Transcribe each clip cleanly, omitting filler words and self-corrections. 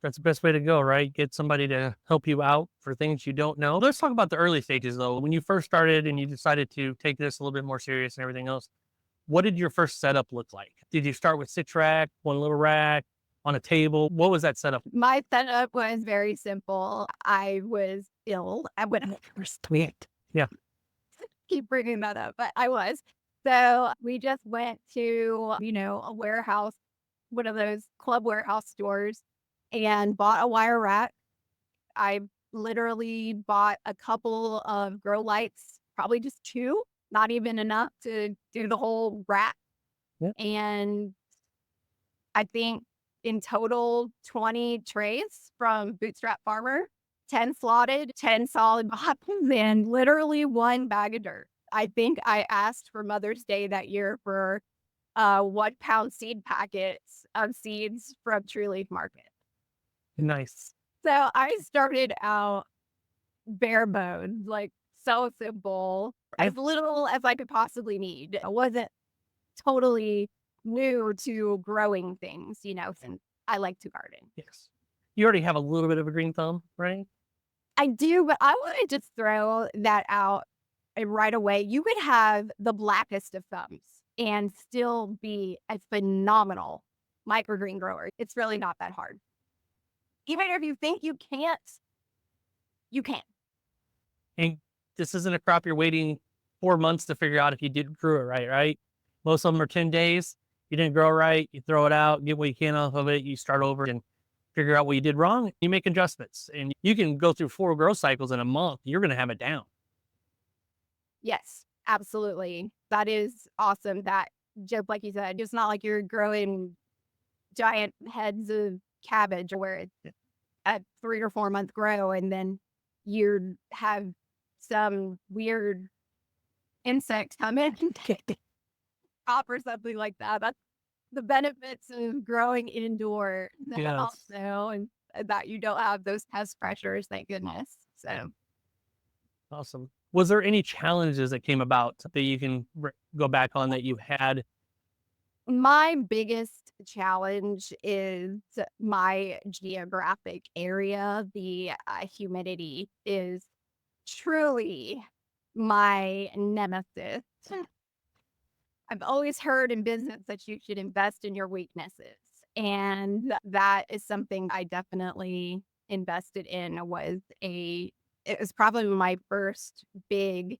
That's the best way to go, right? Get somebody to help you out for things you don't know. Let's talk about the early stages though. When you first started and you decided to take this a little bit more serious and everything else, what did your first setup look like? Did you start with 6 rack, one little rack on a table? What was that setup? My setup was very simple. I was ill when I first quit. Yeah. Keep bringing that up, but I was. So we just went to, a warehouse, one of those club warehouse stores, and bought a wire rack. I literally bought a couple of grow lights, probably just two, not even enough to do the whole rack. Yeah. And I think in total 20 trays from Bootstrap Farmer, 10 slotted, 10 solid bottoms, and literally one bag of dirt. I think I asked for Mother's Day that year for 1 pound seed packets of seeds from True Leaf Market. Nice. So I started out bare bones, like so simple, Yeah. as little as I could possibly need. I wasn't totally new to growing things, since I like to garden. Yes. You already have a little bit of a green thumb, right? I do, but I want to just throw that out right away. You could have the blackest of thumbs and still be a phenomenal microgreen grower. It's really not that hard. Even if you think you can't, you can. And this isn't a crop you're waiting 4 months to figure out if you did grew it right, right? Most of them are 10 days. You didn't grow right. You throw it out, get what you can off of it. You start over and figure out what you did wrong. You make adjustments and you can go through 4 growth cycles in a month. You're going to have it down. Yes, absolutely. That is awesome. That just like you said, it's not like you're growing giant heads of cabbage where it's a 3 or 4 month grow and then you have some weird insect come in and take the crop or something like that. That's the benefits of growing indoor Yes. also, and that you don't have those pest pressures, thank goodness. So Awesome. Was there any challenges that came about that you can go back on that you had? my biggest challenge is my geographic area. The humidity is truly my nemesis. I've always heard in business that you should invest in your weaknesses. And that is something I definitely invested in it was probably my first big,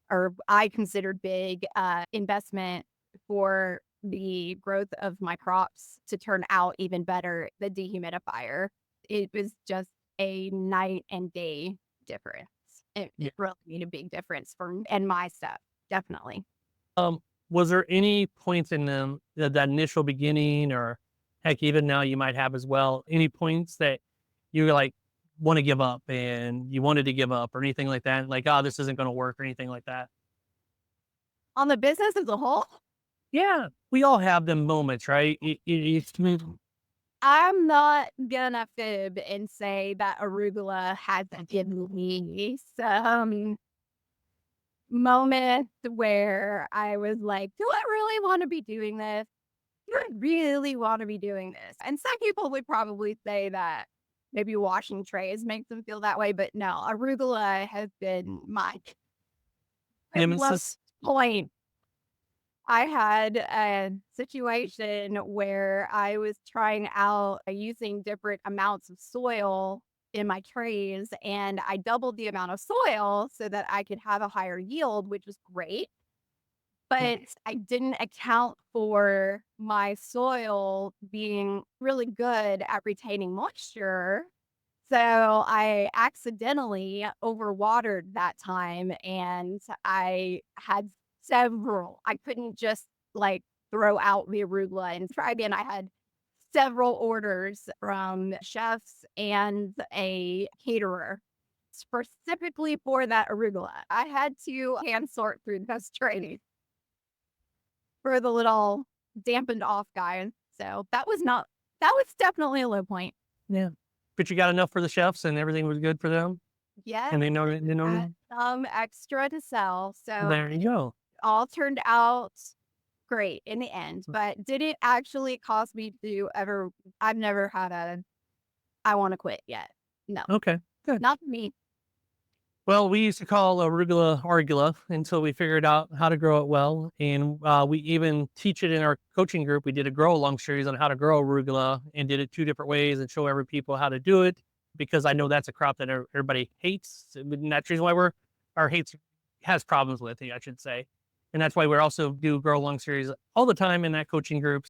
or I considered big, investment for the growth of my crops to turn out even better. The dehumidifier, it was just a night and day difference. Yeah. It really made a big difference for me and my stuff, definitely. Um, was there any points in them that initial beginning or heck, even now you might have as well, any points that you like want to give up and you wanted to give up or anything like that? Like, oh, this isn't going to work or anything like that. On the business as a whole, Yeah. We all have them moments, right? I'm not gonna fib and say that arugula hasn't given me some moments where I was like, "Do I really wanna be doing this? Do I really wanna be doing this?" And some people would probably say that maybe washing trays makes them feel that way, but no, arugula has been my lowest Nemesis. point. I had a situation where I was trying out using different amounts of soil in my trays, and I doubled the amount of soil so that I could have a higher yield, which was great. But I didn't account for my soil being really good at retaining moisture. So I accidentally overwatered that time and I had I couldn't just like throw out the arugula and try again. I had several orders from chefs and a caterer specifically for that arugula. I had to hand sort through those trays for the little dampened off guy. So that was definitely a low point. Yeah. But you got enough for the chefs and everything was good for them Yes, and they know had you. some extra to sell. So There you go. all turned out great in the end. But did it actually cost me to ever? I've never had I want to quit yet. No, Okay, good. not for me. Well, we used to call arugula arugula until we figured out how to grow it well. And we even teach it in our coaching group. We did a grow along series on how to grow arugula and did it 2 different ways and show every people how to do it, because I know that's a crop that everybody hates. And that's the reason why our hates has problems with it, I should say. And that's why we also do grow along series all the time in that coaching group.